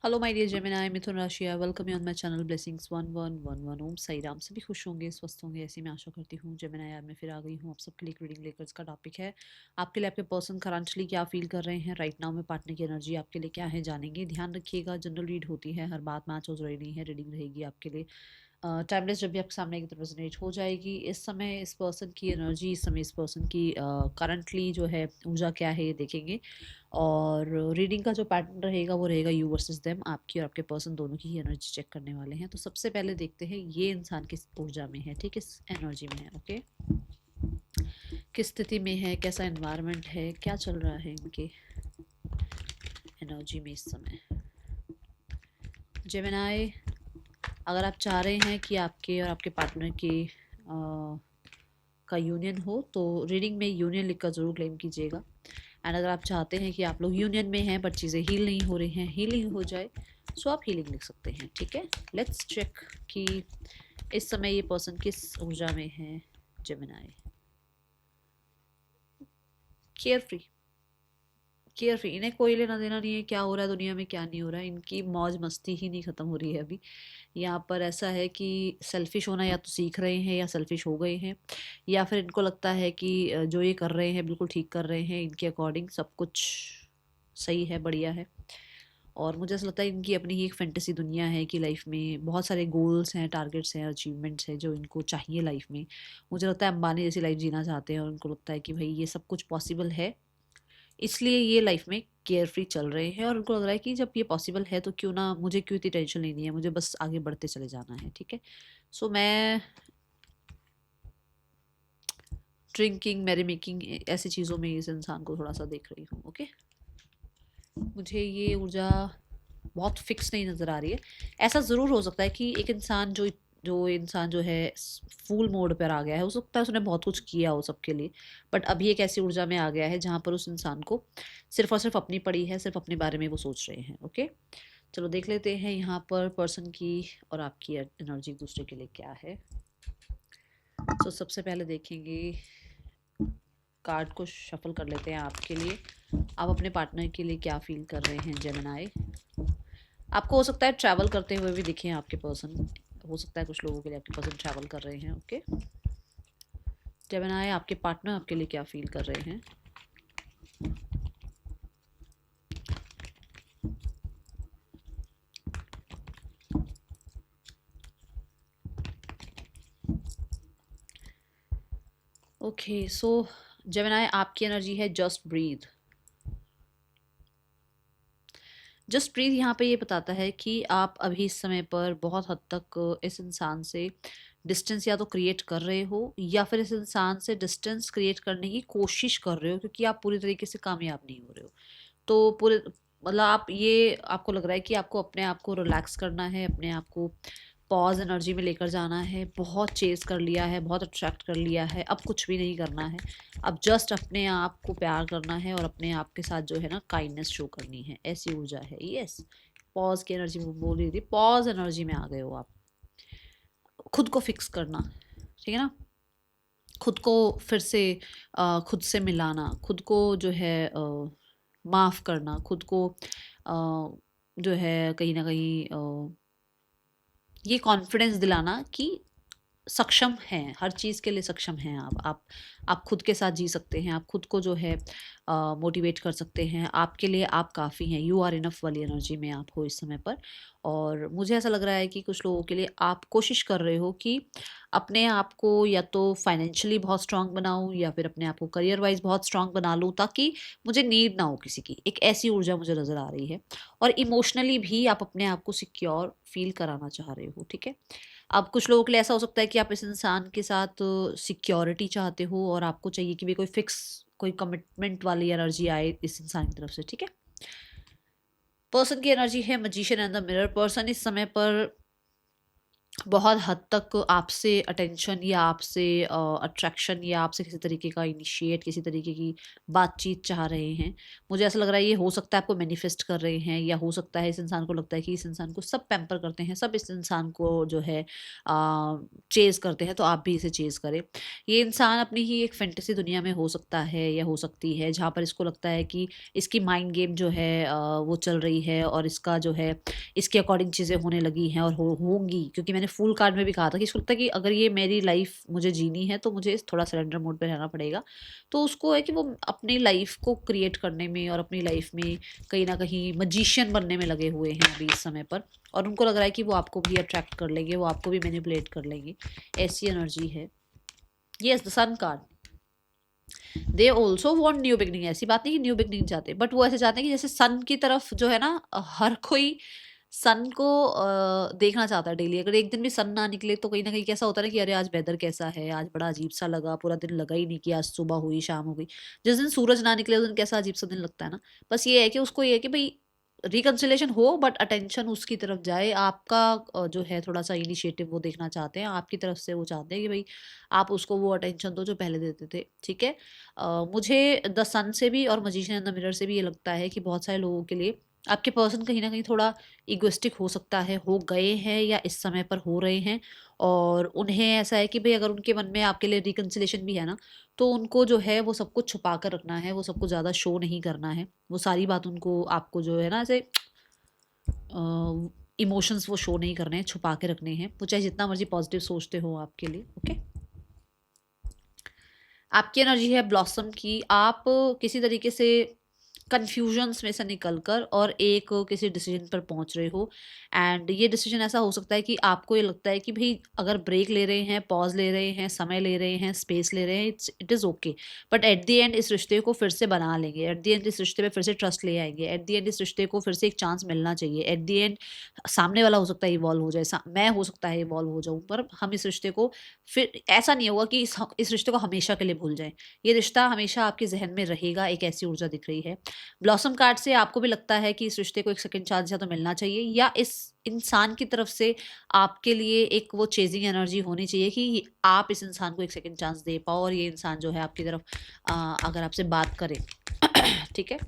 Hello my dear Gemini मिथुन राशि, welcome you on my channel blessings 1111 ओम साई राम। सभी खुश होंगे, स्वस्थ होंगे, ऐसी मैं आशा करती हूँ। जेमिनी यार मैं फिर आ गई हूँ आप सबके लिए रीडिंग लेकर। इसका टॉपिक है आपके लिए आपके पर्सन करंटली क्या फील कर रहे हैं राइट नाउ में, पार्टनर की एनर्जी आपके लिए क्या है जानेंगे। ध्यान रखिएगा, जनरल रीड होती है, हर बात मैच हो रही नहीं है, रीडिंग रहेगी आपके लिए टाइमलेस। जब भी आपके सामने की तरफ रेजोनेट हो जाएगी। इस समय इस पर्सन की एनर्जी, इस समय इस पर्सन की करंटली जो है ऊर्जा क्या है ये देखेंगे। और रीडिंग का जो पैटर्न रहेगा वो रहेगा यू वर्सेस देम, आपकी और आपके पर्सन दोनों की ही एनर्जी चेक करने वाले हैं। तो सबसे पहले देखते हैं ये इंसान किस ऊर्जा में है, ठीक, किस एनर्जी में है, ओके, किस स्थिति में है, कैसा एनवायरनमेंट है, क्या चल रहा है इनके एनर्जी में इस समय। जेमिनी, अगर आप चाह रहे हैं कि आपके और आपके पार्टनर की का यूनियन हो तो रीडिंग में यूनियन लिखकर ज़रूर क्लेम कीजिएगा। एंड अगर आप चाहते हैं कि आप लोग यूनियन में हैं बट चीज़ें हील नहीं हो रही हैं, हीलिंग हो जाए, सो आप हीलिंग लिख सकते हैं, ठीक है। लेट्स चेक कि इस समय ये पर्सन किस ऊर्जा में है। Gemini, care free, care free, इन्हें कोई लेना देना नहीं है क्या हो रहा है दुनिया में, क्या नहीं हो रहा है। इनकी मौज मस्ती ही नहीं ख़त्म हो रही है अभी। यहाँ पर ऐसा है कि सेल्फिश होना या तो सीख रहे हैं या सेल्फिश हो गए हैं, या फिर इनको लगता है कि जो ये कर रहे हैं बिल्कुल ठीक कर रहे हैं, इनके अकॉर्डिंग सब कुछ सही है, बढ़िया है। और मुझे ऐसा लगता है इनकी अपनी ही एक फैंटेसी दुनिया है कि लाइफ में बहुत सारे गोल्स हैं, टारगेट्स हैं, अचीवमेंट्स हैं जो इनको चाहिए लाइफ में। मुझे लगता है अंबानी जैसी लाइफ जीना चाहते हैं और उनको लगता है कि भाई ये सब कुछ पॉसिबल है, इसलिए ये लाइफ में केयर फ्री चल रहे हैं। और उनको लग रहा है कि जब ये पॉसिबल है तो क्यों ना, मुझे क्यों इतनी टेंशन लेनी है, मुझे बस आगे बढ़ते चले जाना है, ठीक है। सो मैं ड्रिंकिंग, मैरी मेकिंग, ऐसी चीज़ों में इस इंसान को थोड़ा सा देख रही हूँ, ओके। मुझे ये ऊर्जा बहुत फिक्स नहीं नज़र आ रही है। ऐसा ज़रूर हो सकता है कि एक इंसान जो इंसान जो है फूल मोड पर आ गया है, हो सकता है उसने बहुत कुछ किया हो सबके लिए, बट अभी एक ऐसी ऊर्जा में आ गया है जहाँ पर उस इंसान को सिर्फ और सिर्फ अपनी पड़ी है, सिर्फ अपने बारे में वो सोच रहे हैं, ओके। चलो देख लेते हैं यहाँ पर पर्सन की और आपकी एनर्जी एक दूसरे के लिए क्या है। तो सबसे पहले देखेंगे, कार्ड को शफल कर लेते हैं आपके लिए। आप अपने पार्टनर के लिए क्या फील कर रहे हैं जेमिनी। आपको हो सकता है ट्रैवल करते हुए भी दिखे आपके पर्सन, हो सकता है कुछ लोगों के लिए आपके पर्सन ट्रैवल कर रहे हैं, ओके। जेमिनी, आपके पार्टनर आपके लिए क्या फील कर रहे हैं। ओके सो जेमिनी, आपकी एनर्जी है जस्ट ब्रीथ। जस्ट ब्रीथ यहाँ पे ये बताता है कि आप अभी इस समय पर बहुत हद तक इस इंसान से डिस्टेंस या तो क्रिएट कर रहे हो या फिर इस इंसान से डिस्टेंस क्रिएट करने की कोशिश कर रहे हो, क्योंकि आप पूरी तरीके से कामयाब नहीं हो रहे हो। तो पूरे मतलब आप ये, आपको लग रहा है कि आपको अपने आप को रिलैक्स करना है, अपने आप को पॉज एनर्जी में लेकर जाना है। बहुत चेज कर लिया है, बहुत अट्रैक्ट कर लिया है, अब कुछ भी नहीं करना है। अब जस्ट अपने आप को प्यार करना है और अपने आप के साथ जो है ना काइंडनेस शो करनी है, ऐसी ऊर्जा है। यस, पॉज की एनर्जी में बोल रही थी, पॉज एनर्जी में आ गए हो आप। खुद को फिक्स करना, ठीक है ना, खुद को फिर से खुद से मिलाना, खुद को जो है माफ़ करना, खुद को जो है कहीं ना कहीं ये कॉन्फिडेंस दिलाना कि सक्षम हैं, हर चीज़ के लिए सक्षम हैं आप खुद के साथ जी सकते हैं, आप खुद को जो है मोटिवेट कर सकते हैं, आपके लिए आप काफ़ी हैं, यू आर इनफ वाली एनर्जी में आप हो इस समय पर। और मुझे ऐसा लग रहा है कि कुछ लोगों के लिए आप कोशिश कर रहे हो कि अपने आप को या तो फाइनेंशियली बहुत स्ट्रांग बनाऊं या फिर अपने आप को करियर वाइज बहुत स्ट्रांग बना लूं, ताकि मुझे नीड ना हो किसी की, एक ऐसी ऊर्जा मुझे नज़र आ रही है। और इमोशनली भी आप अपने आप को सिक्योर फील कराना चाह रहे हो, ठीक है। अब कुछ लोगों के लिए ऐसा हो सकता है कि आप इस इंसान के साथ सिक्योरिटी चाहते हो और आपको चाहिए कि भी कोई फिक्स, कोई कमिटमेंट वाली एनर्जी आए इस इंसान की तरफ से, ठीक है। पर्सन की एनर्जी है magician and the mirror. Person इस समय पर बहुत हद तक आपसे अटेंशन या आपसे अट्रैक्शन या आपसे किसी तरीके का इनिशिएट, किसी तरीके की बातचीत चाह रहे हैं। मुझे ऐसा लग रहा है ये हो सकता है आपको मैनिफेस्ट कर रहे हैं, या हो सकता है इस इंसान को लगता है कि इस इंसान को सब पैम्पर करते हैं, सब इस इंसान को जो है चेज़ करते हैं, तो आप भी इसे चेज़ करें। ये इंसान अपनी ही एक फैंटेसी दुनिया में हो सकता है या हो सकती है, जहाँ पर इसको लगता है कि इसकी माइंड गेम जो है वो चल रही है, और इसका जो है इसके अकॉर्डिंग चीज़ें होने लगी हैं और होंगी, क्योंकि मैंने फूल कार्ड में भी कहा था कि इसको लगता है कि अगर ये मेरी लाइफ मुझे जीनी है तो मुझे थोड़ा सरेंडर मोड पे रहना पड़ेगा। तो उसको है कि वो अपनी लाइफ को क्रिएट करने में और अपनी लाइफ में कहीं ना कहीं मजिशियन बनने में लगे हुए हैं अभी इस समय पर, और उनको लग रहा है कि वो आपको भी अट्रैक्ट कर लेंगे, वो आपको भी मैनिपुलेट कर लेंगे। ऐसी एनर्जी है। Yes, the sun card. They also want new beginning. ऐसी बात नहीं कि न्यू बिगनिंग चाहते, बट वो ऐसे चाहते हैं कि जैसे सन की तरफ जो है ना, हर कोई सन को देखना चाहता है डेली। अगर एक दिन भी सन ना निकले तो कहीं ना कहीं कैसा होता है ना कि अरे आज वेदर कैसा है, आज बड़ा अजीब सा लगा, पूरा दिन लगा ही नहीं कि आज सुबह हुई शाम हो गई। जिस दिन सूरज ना निकले उस दिन कैसा अजीब सा दिन लगता है ना। बस ये है कि उसको ये है कि भाई रिकन्सिलेशन हो, बट अटेंशन उसकी तरफ जाए। आपका जो है थोड़ा सा इनिशिएटिव वो देखना चाहते हैं, आपकी तरफ से वो चाहते हैं कि भाई आप उसको वो अटेंशन दो जो पहले देते थे। ठीक है। मुझे द सन से भी और मजिशियन इन द मिरर से भी ये लगता है कि बहुत सारे लोगों के लिए आपके पर्सन कहीं ना कहीं थोड़ा इगोइस्टिक हो सकता है, हो गए हैं या इस समय पर हो रहे हैं। और उन्हें ऐसा है कि भाई अगर उनके मन में आपके लिए रिकन्सिलेशन भी है ना, तो उनको जो है वो सब कुछ छुपा कर रखना है, वो सब कुछ ज़्यादा शो नहीं करना है। वो सारी बात उनको आपको जो है ना ऐसे इमोशंस वो शो नहीं करने हैं, छुपा के रखने हैं। वो चाहे जितना मर्जी पॉजिटिव सोचते हो आपके लिए। ओके। आपकी एनर्जी है ब्लॉसम की। आप किसी तरीके से कन्फ्यूजन्स में से निकलकर और एक किसी डिसीजन पर पहुंच रहे हो। एंड ये डिसीजन ऐसा हो सकता है कि आपको ये लगता है कि भाई अगर ब्रेक ले रहे हैं, पॉज ले रहे हैं, समय ले रहे हैं, स्पेस ले रहे हैं, it is okay. But at the end इस रिश्ते को फिर से बना लेंगे, एट द एंड इस रिश्ते पे फिर से ट्रस्ट ले आएंगे, एट द एंड इस रिश्ते को फिर से एक चांस मिलना चाहिए। एट द एंड सामने वाला हो सकता है इवॉल्व हो जाए, मैं हो सकता है इवॉल्व हो जाऊँ, पर हम इस रिश्ते को फिर ऐसा नहीं होगा कि इस रिश्ते को हमेशा के लिए भूल जाएं। ये रिश्ता हमेशा आपके जहन में रहेगा। एक ऐसी ऊर्जा दिख रही है ब्लॉसम कार्ड से। आपको भी लगता है कि इस रिश्ते को एक सेकंड चांस या तो मिलना चाहिए, या इस इंसान की तरफ से आपके लिए एक वो चेजिंग एनर्जी होनी चाहिए कि आप इस इंसान को एक सेकंड चांस दे पाओ, और ये इंसान जो है आपकी तरफ अगर आपसे बात करे। ठीक है।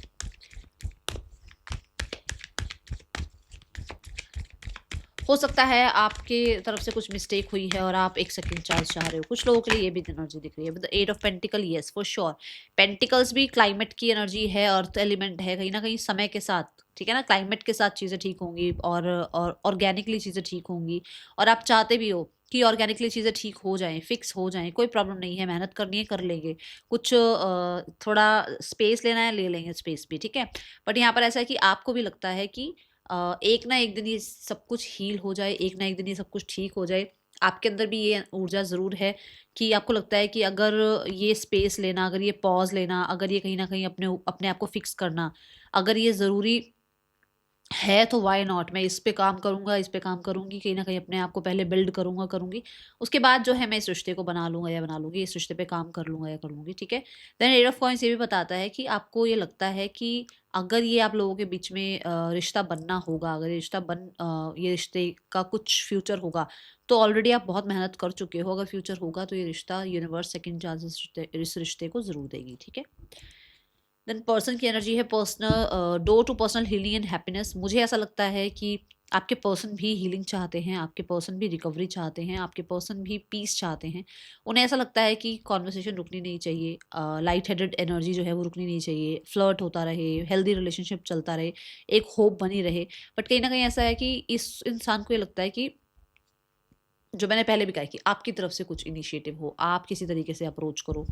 हो सकता है आपके तरफ से कुछ मिस्टेक हुई है और आप एक सेकंड चांस चाह रहे हो। कुछ लोगों के लिए ये भी एनर्जी दिख रही है। The eight of pentacle, yes for sure. Pentacles भी क्लाइमेट की एनर्जी है, अर्थ एलिमेंट है, कहीं ना कहीं समय के साथ, ठीक है ना, क्लाइमेट के साथ चीज़ें ठीक होंगी और ऑर्गेनिकली चीज़ें ठीक होंगी। और आप चाहते भी हो कि ऑर्गेनिकली चीज़ें ठीक हो जाएं, फिक्स हो जाएं, कोई प्रॉब्लम नहीं है, मेहनत करनी है कर लेंगे। कुछ थोड़ा स्पेस लेना है ले लेंगे स्पेस भी, ठीक है। बट यहाँ पर ऐसा है कि आपको भी लगता है कि एक ना एक दिन ये सब कुछ हील हो जाए, एक ना एक दिन ये सब कुछ ठीक हो जाए। आपके अंदर भी ये ऊर्जा ज़रूर है कि आपको लगता है कि अगर ये स्पेस लेना, अगर ये पॉज लेना, अगर ये कहीं ना कहीं अपने अपने आप को फिक्स करना अगर ये ज़रूरी है, तो व्हाई नॉट। मैं इस पे काम करूँगा, इस पे काम करूँगी, कहीं न कहीं अपने आप को पहले बिल्ड करूँगा, करूँगी। उसके बाद जो है मैं इस रिश्ते को बना लूँगा या बना लूँगी, इस रिश्ते पे काम कर लूँगा या कर लूँगी, ठीक है। देन एट ऑफ कॉइन्स ये भी बताता है कि आपको ये लगता है कि अगर ये आप लोगों के बीच में रिश्ता बनना होगा, अगर ये रिश्ते का कुछ फ्यूचर होगा, तो ऑलरेडी आप बहुत मेहनत कर चुके हो। अगर फ्यूचर होगा तो ये रिश्ता यूनिवर्स सेकंड चांस इस रिश्ते को ज़रूर देगी, ठीक है। देन पर्सन की एनर्जी है personal, door to personal healing and happiness. मुझे ऐसा लगता है कि आपके पर्सन भी हीलिंग चाहते हैं, आपके पर्सन भी रिकवरी चाहते हैं, आपके पर्सन भी पीस चाहते हैं। उन्हें ऐसा लगता है कि कॉन्वर्सेशन रुकनी नहीं चाहिए, लाइट हेडेड एनर्जी जो है वो रुकनी नहीं चाहिए, फ्लर्ट होता रहे, हेल्दी रिलेशनशिप चलता रहे, एक होप बनी रहे। बट कहीं ना कहीं ऐसा है कि इस इंसान को ये लगता है कि जो मैंने पहले भी कहा कि आपकी तरफ से कुछ इनिशिएटिव हो, आप किसी तरीके से अप्रोच करो,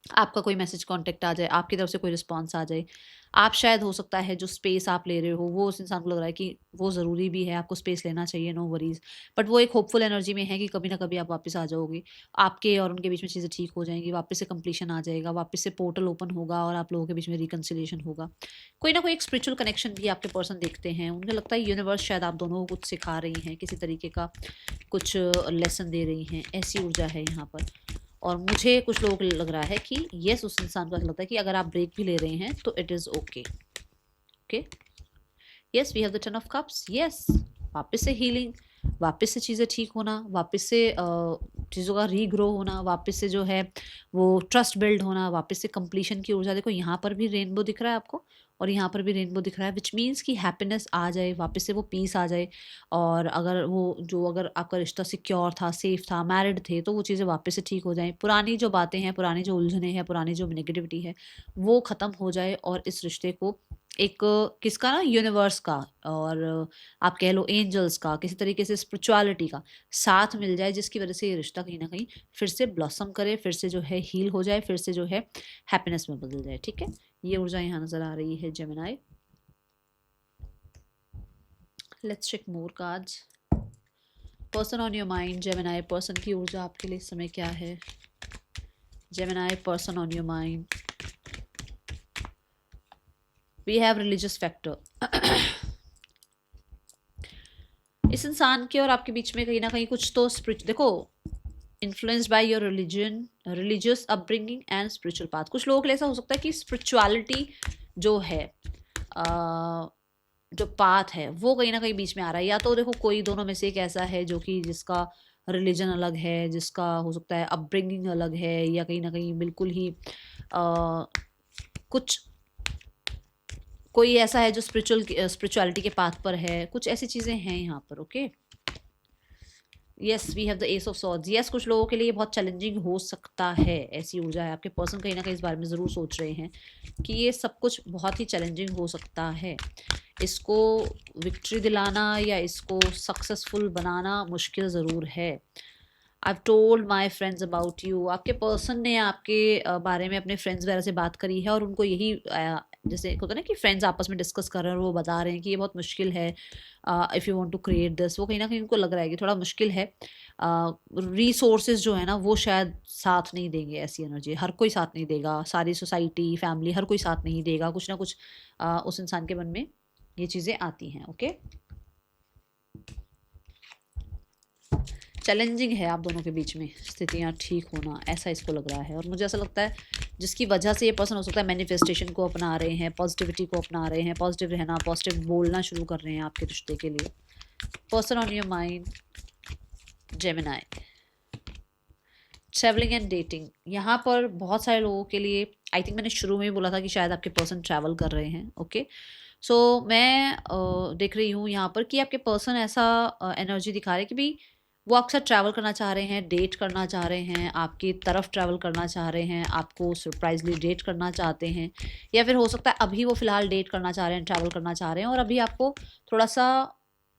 आपका कोई मैसेज कांटेक्ट आ जाए, आपकी तरफ से कोई रिस्पॉन्स आ जाए। आप शायद हो सकता है जो स्पेस आप ले रहे हो वो उस इंसान को लग रहा है कि वो ज़रूरी भी है, आपको स्पेस लेना चाहिए, नो वरीज़। बट वो एक होपफुल एनर्जी में है कि कभी ना कभी आप वापस आ जाओगे, आपके और उनके बीच में चीज़ें ठीक हो जाएंगी, वापस से कंप्लीशन आ जाएगा, वापस से पोर्टल ओपन होगा और आप लोगों के बीच में रिकन्सिलिएशन होगा। कोई ना कोई एक स्पिरिचुअल कनेक्शन भी आपके पर्सन देखते हैं। उन्हें लगता है यूनिवर्स शायद आप दोनों को कुछ सिखा रही हैं, किसी तरीके का कुछ लेसन दे रही हैं। ऐसी ऊर्जा है यहाँ पर। और मुझे कुछ लोगों को लग रहा है कि यस, उस इंसान को ऐसा लगता है कि अगर आप ब्रेक भी ले रहे हैं तो it is okay. Okay, yes we have the 10 of cups. Yes, वापस से हीलिंग, वापस से चीज़ें ठीक होना, वापस से चीज़ों का रीग्रो होना, वापस से जो है वो ट्रस्ट बिल्ड होना, वापस से कंप्लीशन की ऊर्जा। देखो यहाँ पर भी रेनबो दिख रहा है आपको और यहाँ पर भी रेनबो दिख रहा है, विच मीन्स कि हैप्पीनेस आ जाए, वापस से वो पीस आ जाए। और अगर आपका रिश्ता सिक्योर था, सेफ था, मैरिड थे, तो वो चीज़ें वापस से ठीक हो जाएं। पुरानी जो बातें हैं, पुरानी जो उलझने हैं, पुरानी जो नेगेटिविटी है, वो ख़त्म हो जाए और इस रिश्ते को एक किसका ना, यूनिवर्स का, और आप कह लो एंजल्स का, किसी तरीके से स्पिरिचुअलिटी का साथ मिल जाए, जिसकी वजह से ये रिश्ता कहीं ना कहीं फिर से ब्लॉसम करे, फिर से जो है हील हो जाए, फिर से जो है हैप्पीनेस में बदल जाए। ठीक है, ये ऊर्जा यहाँ नजर आ रही है Gemini. Let's check more cards. Person on your mind Gemini, person की ऊर्जा आपके लिए इस समय क्या है Gemini? Person on your mind, we have religious factor. इस इंसान के और आपके बीच में कहीं ना कहीं कुछ तो देखो, influenced by your religion, religious upbringing and spiritual path. कुछ लोगों के लिए ऐसा हो सकता है कि स्पिरिचुअलिटी जो है, जो पाथ है, वो कहीं ना कहीं बीच में आ रहा है। या तो देखो कोई दोनों में से एक ऐसा है जो कि जिसका रिलीजन अलग है, जिसका हो सकता है अपब्रिंगिंग अलग है, या कहीं ना कहीं बिल्कुल ही कुछ कोई ऐसा है जो स्पिरिचुअलिटी के पाथ पर है। कुछ ऐसी चीज़ें हैं यहाँ पर। Okay, yes, we have the ace of swords. Yes, कुछ लोगों के लिए बहुत चैलेंजिंग हो सकता है, ऐसी ऊर्जा है। आपके पर्सन कहीं ना कहीं इस बारे में ज़रूर सोच रहे हैं कि ये सब कुछ बहुत ही चैलेंजिंग हो सकता है। इसको विक्ट्री दिलाना या इसको सक्सेसफुल बनाना मुश्किल ज़रूर है। I've told my friends about you। आपके पर्सन ने आपके बारे में अपने फ्रेंड्स वगैरह से बात करी है और उनको यही जैसे होता है ना कि फ्रेंड्स आपस में डिस्कस कर रहे हैं और वो बता रहे हैं कि ये बहुत मुश्किल है, if you want to create this. वो कहीं ना कहीं उनको लग रहा है कि थोड़ा मुश्किल है। रिसोर्सेज जो है ना, वो शायद साथ नहीं देंगे। ऐसी एनर्जी हर कोई साथ नहीं देगा, सारी सोसाइटी, फैमिली, हर कोई साथ नहीं देगा। कुछ ना कुछ उस इंसान के मन में ये चीज़ें आती हैं। ओके, चैलेंजिंग है आप दोनों के बीच में स्थितियाँ ठीक होना, ऐसा इसको लग रहा है। और मुझे ऐसा लगता है जिसकी वजह से ये पर्सन हो सकता है मैनिफेस्टेशन को अपना रहे हैं, पॉजिटिविटी को अपना रहे हैं, पॉजिटिव रहना, पॉजिटिव बोलना शुरू कर रहे हैं आपके रिश्ते के लिए। Person on your mind Gemini, travelling and dating. यहाँ पर बहुत सारे लोगों के लिए, आई थिंक मैंने शुरू में ही बोला था कि शायद आपके पर्सन ट्रैवल कर रहे हैं। ओके, सो मैं देख रही हूँ यहाँ पर कि आपके पर्सन ऐसा एनर्जी दिखा रहे हैं कि भाई वो अक्सर ट्रैवल करना चाह रहे हैं, डेट करना चाह रहे हैं, आपकी तरफ ट्रैवल करना चाह रहे हैं, आपको सरप्राइजली डेट करना चाहते हैं, या फिर हो सकता है अभी वो फिलहाल डेट करना चाह रहे हैं, ट्रैवल करना चाह रहे हैं और अभी आपको थोड़ा सा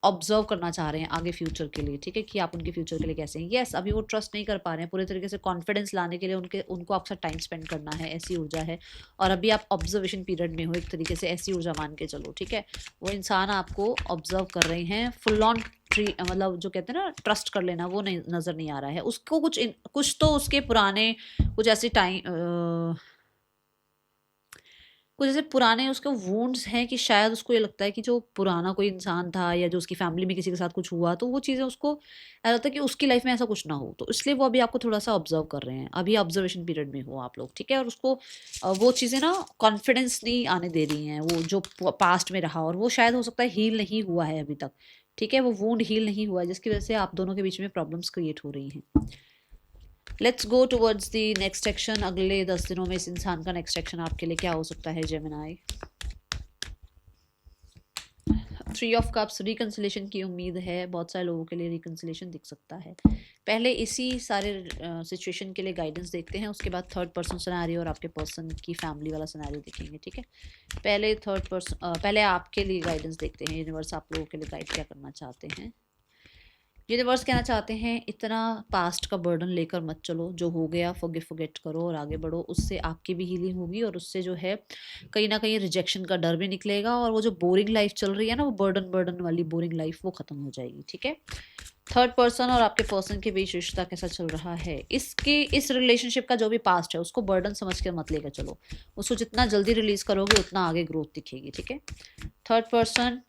ऑब्जर्व करना चाह रहे हैं आगे फ्यूचर के लिए। ठीक है, कि आप उनके फ्यूचर के लिए कैसे हैं। यस, अभी वो ट्रस्ट नहीं कर पा रहे हैं पूरे तरीके से, कॉन्फिडेंस लाने के लिए उनको आपसे टाइम स्पेंड करना है, ऐसी ऊर्जा है। और अभी आप ऑब्जर्वेशन पीरियड में हो एक तरीके से, ऐसी ऊर्जा मान के चलो। ठीक है, वो इंसान आपको ऑब्जर्व कर रहे हैं, फुल ऑन मतलब जो कहते हैं ना ट्रस्ट कर लेना, वो नहीं नज़र नहीं आ रहा है उसको। कुछ तो उसके पुराने कुछ ऐसे कुछ ऐसे पुराने उसके वुंड्स हैं कि शायद उसको ये लगता है कि जो पुराना कोई इंसान था या जो उसकी फैमिली में किसी के साथ कुछ हुआ, तो वो चीज़ें उसको ऐसा लगता है कि उसकी लाइफ में ऐसा कुछ ना हो, तो इसलिए वो अभी आपको थोड़ा सा ऑब्जर्व कर रहे हैं। अभी ऑब्जर्वेशन पीरियड में हो आप लोग। ठीक है, और उसको वो चीज़ें ना कॉन्फिडेंस नहीं आने दे रही हैं, वो जो पास्ट में रहा, और वो शायद हो सकता है हील नहीं हुआ है अभी तक। ठीक है, वो वुंड हील नहीं हुआ है, जिसकी वजह से आप दोनों के बीच में प्रॉब्लम्स क्रिएट हो रही हैं। Let's go towards the next action. अगले 10 दिनों में इस इंसान का नेक्स्ट एक्शन आपके लिए क्या हो सकता है जेमिनाई? 3 ऑफ कप्स, रिकंसिलेशन की उम्मीद है। बहुत सारे लोगों के लिए रिकंसिलेशन दिख सकता है। पहले इसी सारे सिचुएशन के लिए गाइडेंस देखते हैं, उसके बाद थर्ड पर्सन सिनेरियो और आपके पर्सन की फैमिली वाला सिनेरियो देखेंगे। ठीक है, पहले आपके लिए गाइडेंस देखते हैं। यूनिवर्स आप लोगों के लिए गाइड क्या करना चाहते हैं? यूनिवर्स कहना चाहते हैं इतना पास्ट का बर्डन लेकर मत चलो, जो हो गया फॉरगेट करो और आगे बढ़ो। उससे आपकी भी हीलिंग होगी और उससे जो है कहीं ना कहीं रिजेक्शन का डर भी निकलेगा, और वो जो बोरिंग लाइफ चल रही है ना, वो बर्डन वाली बोरिंग लाइफ, वो खत्म हो जाएगी। ठीक है, थर्ड पर्सन और आपके पर्सन के बीच रिश्ता कैसा चल रहा है? इस रिलेशनशिप का जो भी पास्ट है उसको बर्डन समझ कर मत लेकर चलो, उसको जितना जल्दी रिलीज करोगे उतना आगे ग्रोथ दिखेगी। ठीक है, थर्ड पर्सन,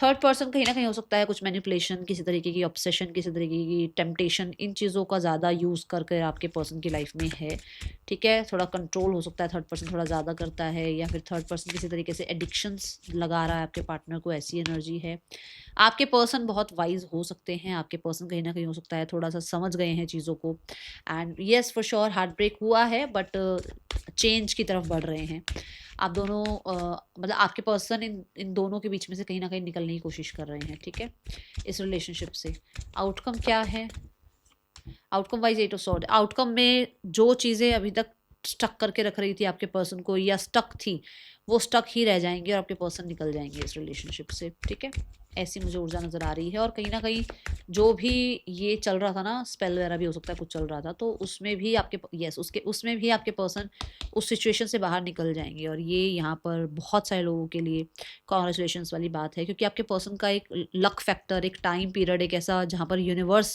थर्ड पर्सन कहीं ना कहीं हो सकता है कुछ मैनिपुलेशन, किसी तरीके की ऑब्सेशन, किसी तरीके की टेम्पटेशन, इन चीज़ों का ज़्यादा यूज़ करके आपके पर्सन की लाइफ में है, ठीक है। थोड़ा कंट्रोल हो सकता है, थर्ड पर्सन थोड़ा ज़्यादा करता है, या फिर थर्ड पर्सन किसी तरीके से एडिक्शंस लगा रहा है आपके पार्टनर को, ऐसी एनर्जी है। आपके पर्सन बहुत वाइज हो सकते हैं, आपके पर्सन कहीं ना कहीं हो सकता है थोड़ा सा समझ गए हैं चीज़ों को, and yes for sure heart break हुआ है, बट चेंज की तरफ बढ़ रहे हैं। आप दोनों मतलब आपके पर्सन इन दोनों के बीच में से कहीं ना कहीं निकलने की कोशिश कर रहे हैं, ठीक है, इस रिलेशनशिप से। आउटकम क्या है? Outcome wise 8 of sword. Outcome में जो चीज़ें अभी तक स्टक करके रख रही थी आपके पर्सन को, या स्टक थी, वो स्टक ही रह जाएंगे और आपके पर्सन निकल जाएंगे इस रिलेशनशिप से, ठीक है। ऐसी मुझे ऊर्जा नज़र आ रही है। और कहीं ना कहीं जो भी ये चल रहा था ना, स्पेल वगैरह भी हो सकता है कुछ चल रहा था, तो उसमें भी आपके उसमें भी आपके पर्सन उस सिचुएशन से बाहर निकल जाएंगे। और ये यहाँ पर बहुत सारे लोगों के लिए कॉन्ग्रेचुलेशन वाली बात है, क्योंकि आपके पर्सन का एक लक फैक्टर, एक टाइम पीरियड, एक ऐसा जहाँ पर यूनिवर्स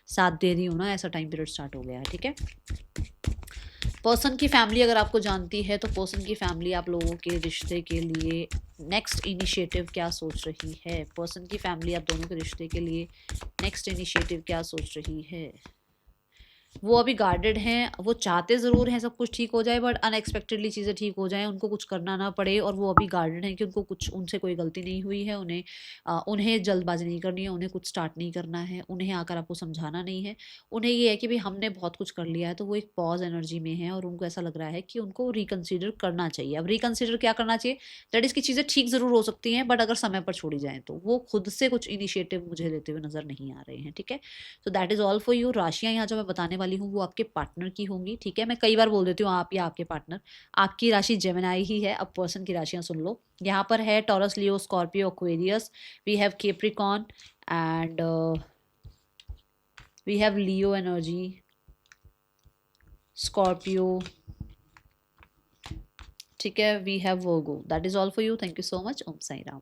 साथ दे रही हो ना, ऐसा टाइम पीरियड स्टार्ट हो गया है, ठीक है। पर्सन की फैमिली अगर आपको जानती है, तो पर्सन की फैमिली आप लोगों के रिश्ते के लिए नेक्स्ट इनिशिएटिव क्या सोच रही है? पर्सन की फैमिली आप दोनों के रिश्ते के लिए नेक्स्ट इनिशिएटिव क्या सोच रही है? वो अभी गार्डेड हैं, वो चाहते ज़रूर हैं सब कुछ ठीक हो जाए, बट अनएक्सपेक्टेडली चीज़ें ठीक हो जाएँ, उनको कुछ करना ना पड़े, और वो अभी गार्डेड हैं कि उनको कुछ, उनसे कोई गलती नहीं हुई है, उन्हें जल्दबाजी नहीं करनी है, उन्हें कुछ स्टार्ट नहीं करना है, उन्हें आकर आपको समझाना नहीं है। उन्हें ये है कि भाई हमने बहुत कुछ कर लिया है, तो वो एक पॉज एनर्जी में है, और उनको ऐसा लग रहा है कि उनको रिकन्सिडर करना चाहिए। अब रिकन्सिडर क्या करना चाहिए? दैट इज़ की चीज़ें ठीक ज़रूर हो सकती हैं, बट अगर समय पर छोड़ी जाएँ तो। वो खुद से कुछ इनिशिएटिव मुझे लेते हुए नज़र नहीं आ रहे हैं, ठीक है। तो that is all for you. राशियाँ यहाँ जो मैं बताने वाली हूँ वो आपके पार्टनर की होंगी, ठीक है। मैं कई बार बोल देती हूँ आप या आपके पार्टनर। आपकी राशि जेमिनाई ही है। अब पर्सन की राशियाँ सुन लो। यहाँ पर है Taurus, Leo, Scorpio, Aquarius, we have Capricorn, and we have Leo energy, Scorpio, ठीक है, we have Virgo. That is all for you. Thank you so much. Om Sai Ram.